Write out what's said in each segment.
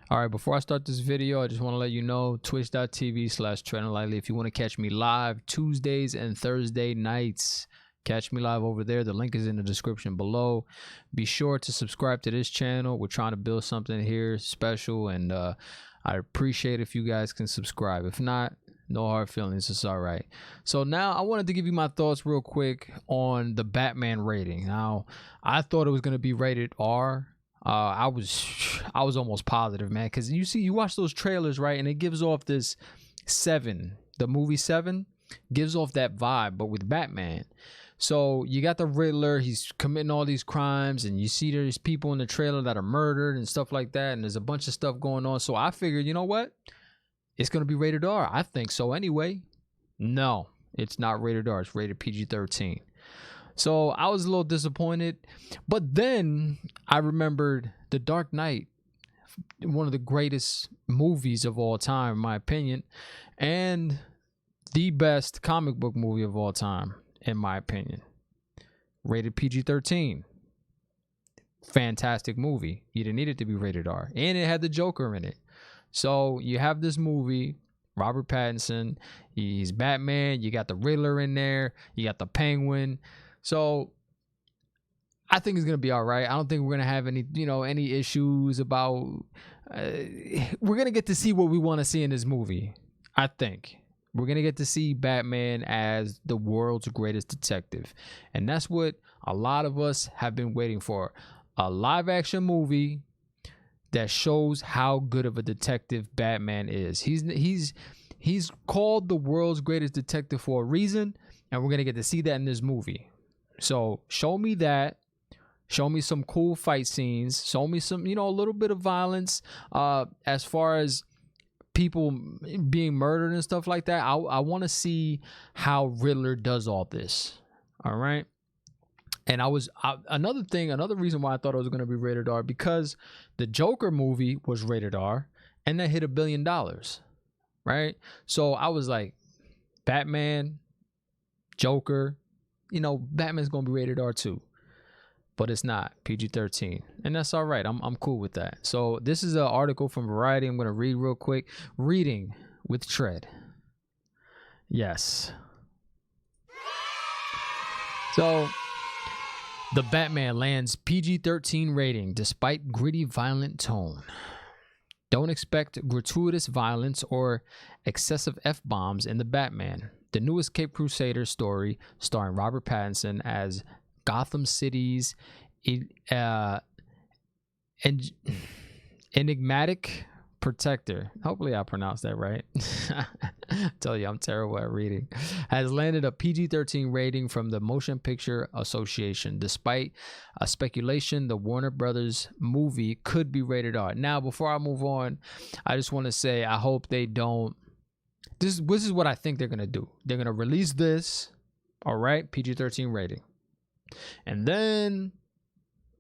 All right, before I start this video, I just want to let you know, twitch.tv/Treadnlightly. If you want to catch me live Tuesdays and Thursday nights, catch me live over there. The link is in the description below. Be sure to subscribe to this channel. We're trying to build something here special, and I appreciate if you guys can subscribe. If not, no hard feelings. It's all right. So now I wanted to give you my thoughts real quick on the Batman rating. Now, I thought it was going to be rated R. I was almost positive, man, because you watch those trailers, right, and it gives off this Seven, the movie Seven, gives off that vibe, but with Batman. So you got the Riddler, he's committing all these crimes, and you see there's people in the trailer that are murdered and stuff like that, and there's a bunch of stuff going on. So I figured, you know what, it's gonna be rated R. I think so anyway. No, it's not rated R. It's rated PG-13. So I was a little disappointed, but then I remembered The Dark Knight, one of the greatest movies of all time, in my opinion, and the best comic book movie of all time, in my opinion. Rated PG-13. Fantastic movie. You didn't need it to be rated R. And it had the Joker in it. So you have this movie, Robert Pattinson, he's Batman, you got the Riddler in there, you got the Penguin. So I think it's gonna be all right. I don't think we're gonna have any issues about. We're gonna get to see what we want to see in this movie. I think we're gonna get to see Batman as the world's greatest detective, and that's what a lot of us have been waiting for: a live-action movie that shows how good of a detective Batman is. He's called the world's greatest detective for a reason, and we're gonna get to see that in this movie. So show me that. Show me some cool fight scenes. Show me some, a little bit of violence. As far as people being murdered and stuff like that, I want to see how Riddler does all this. All right. And another reason why I thought it was going to be rated R, because the Joker movie was rated R and that hit $1 billion. Right. So I was like, Batman, Joker, Batman's going to be rated R too. But it's not, PG-13. And that's all right. I'm cool with that. So this is an article from Variety. I'm going to read real quick. Reading with Tread. Yes. So the Batman lands PG-13 rating despite gritty, violent tone. Don't expect gratuitous violence or excessive F-bombs in the Batman, the new Escape Crusader story starring Robert Pattinson as Gotham City's enigmatic protector. Hopefully I pronounced that right. I tell you, I'm terrible at reading. Has landed a PG-13 rating from the Motion Picture Association, despite a speculation the Warner Brothers movie could be rated R. Now, before I move on, I just want to say I hope they don't. This is what I think they're going to do. They're going to release this, all right, PG-13 rating. And then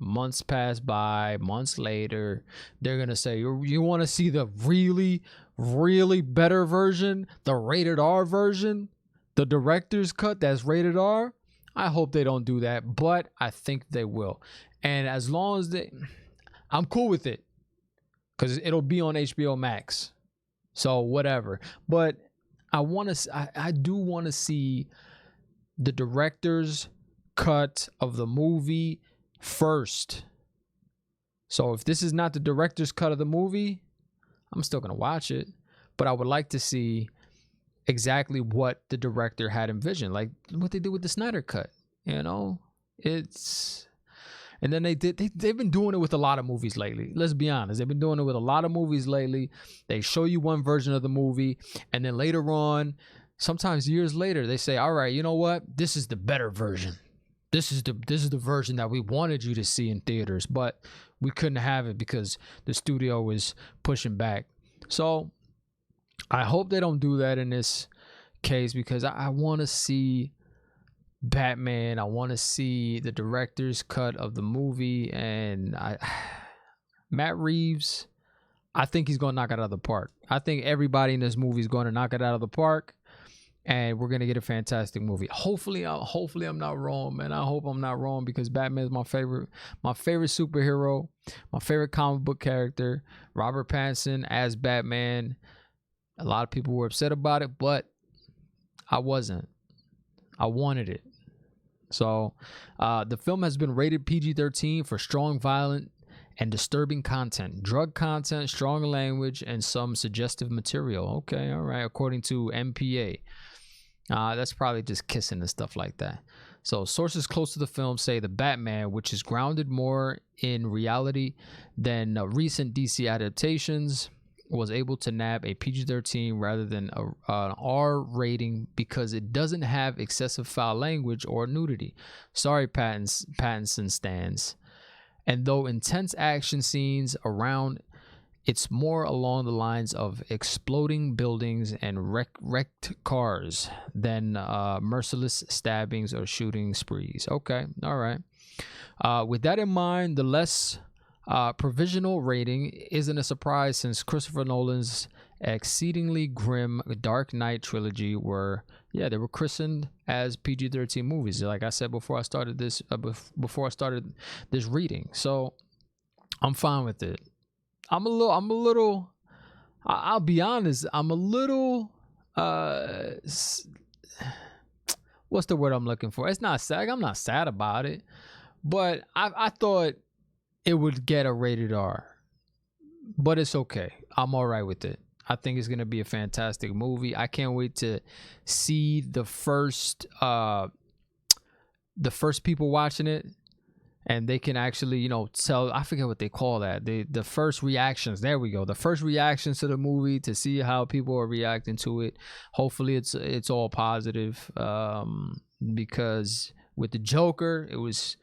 months pass by, months later, they're going to say, you want to see the really, really better version, the rated R version, the director's cut that's rated R? I hope they don't do that, but I think they will. And as long as I'm cool with it, because it'll be on HBO Max. So whatever. But I do want to see the director's cut of the movie first. So if this is not the director's cut of the movie, I'm still gonna watch it, but I would like to see exactly what the director had envisioned, like what they did with the Snyder cut. It's, and then they've been doing it with a lot of movies lately. Let's be honest, they've been doing it with a lot of movies lately. They show you one version of the movie, and then later on, sometimes years later, they say, all right, you know what, this is the better version. This is the version that we wanted you to see in theaters, but we couldn't have it because the studio was pushing back. So I hope they don't do that in this case, because I want to see Batman. I want to see the director's cut of the movie, and Matt Reeves, I think he's going to knock it out of the park. I think everybody in this movie is going to knock it out of the park. and we're gonna get a fantastic movie. Hopefully I'm not wrong, man. I hope I'm not wrong, because Batman is my favorite superhero, my favorite comic book character. Robert Pattinson as Batman. A lot of people were upset about it, but I wasn't. I wanted it. So the film has been rated PG-13 for strong, violent, and disturbing content, drug content, strong language, and some suggestive material. Okay, all right, according to MPA. That's probably just kissing and stuff like that. So sources close to the film say the Batman, which is grounded more in reality than recent DC adaptations, was able to nab a PG-13 rather than an R rating because it doesn't have excessive foul language or nudity. Sorry, Pattinson stands. And though intense action scenes around, it's more along the lines of exploding buildings and wrecked cars than merciless stabbings or shooting sprees. Okay, all right. With that in mind, the less provisional rating isn't a surprise, since Christopher Nolan's exceedingly grim Dark Knight trilogy were christened as PG-13 movies. Like I said before I started this reading. So I'm fine with it. I'll be honest, I'm a little what's the word I'm looking for? It's not sad. I'm not sad about it, but I thought it would get a rated R, but it's okay. I'm all right with it. I think it's going to be a fantastic movie. I can't wait to see the first people watching it, and they can actually, tell, I forget what they call that. The first reactions. There we go. The first reactions to the movie, to see how people are reacting to it. Hopefully it's all positive. Because with the Joker, it was,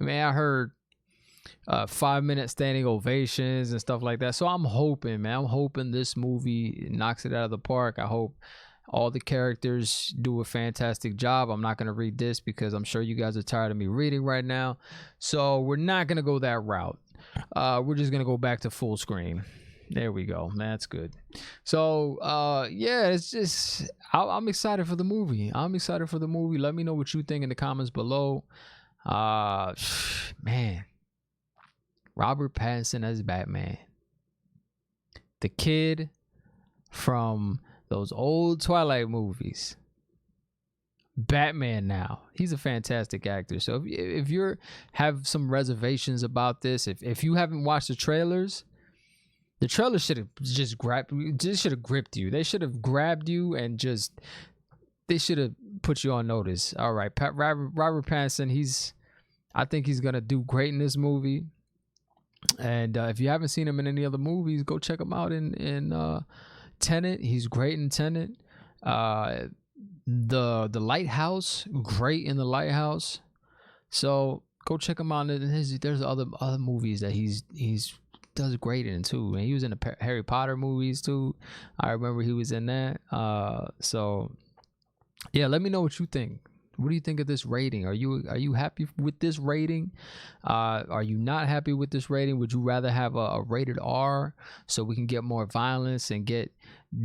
I heard 5-minute standing ovations and stuff like that. So I'm hoping this movie knocks it out of the park. I hope all the characters do a fantastic job. I'm not going to read this because I'm sure you guys are tired of me reading right now. So we're not going to go that route. We're just going to go back to full screen. There we go. That's good. So, it's just, I'm excited for the movie. Let me know what you think in the comments below. Man, Robert Pattinson as Batman. The kid from those old Twilight movies. Batman now. He's a fantastic actor. So if you have some reservations about this, if you haven't watched the trailers should have just gripped you. They should have grabbed you and they should have put you on notice. All right, Robert Pattinson, I think he's gonna do great in this movie. And if you haven't seen him in any other movies, go check him out in Tenet. He's great in Tenet. The Lighthouse, great in The Lighthouse. So go check him out. There's other movies that he's does great in too. And he was in the Harry Potter movies too. I remember he was in that. So yeah, let me know what you think. What do you think of this rating? Are you happy with this rating? Are you not happy with this rating? Would you rather have a rated R so we can get more violence and get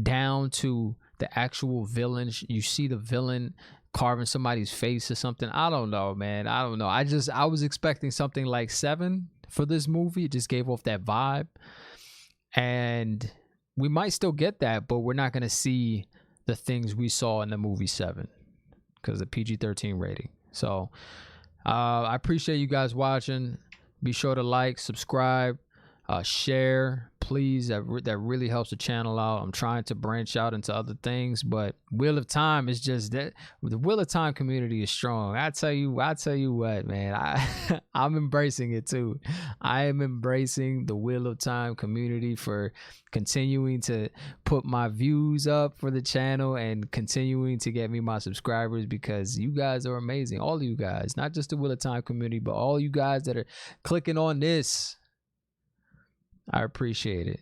down to the actual villain? You see the villain carving somebody's face or something. I don't know, man. I don't know. I was expecting something like 7 for this movie. It just gave off that vibe. And we might still get that, but we're not going to see the things we saw in the movie 7. Because of the PG-13 rating. So I appreciate you guys watching. Be sure to like, subscribe, share, please. That really helps the channel out. I'm trying to branch out into other things, but Wheel of Time is just that. The Wheel of Time community is strong. I tell you what, man. I'm embracing it too. I am embracing the Wheel of Time community for continuing to put my views up for the channel and continuing to get me my subscribers, because you guys are amazing. All of you guys, not just the Wheel of Time community, but all you guys that are clicking on this. I appreciate it.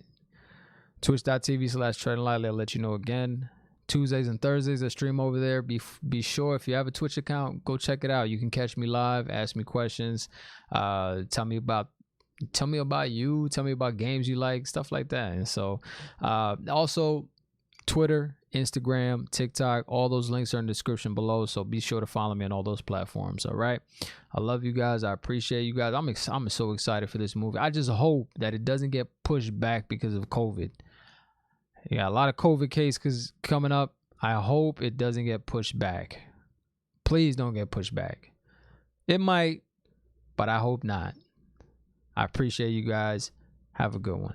Twitch.tv/Treadnlightly. I'll let you know again. Tuesdays and Thursdays I stream over there. Be sure, if you have a Twitch account, go check it out. You can catch me live, ask me questions, tell me about you, tell me about games you like, stuff like that. And so also Twitter, Instagram, TikTok, all those links are in the description below. So be sure to follow me on all those platforms. All right. I love you guys. I appreciate you guys. I'm so excited for this movie. I just hope that it doesn't get pushed back because of COVID. Yeah, a lot of COVID cases coming up. I hope it doesn't get pushed back. Please don't get pushed back. It might, but I hope not. I appreciate you guys. Have a good one.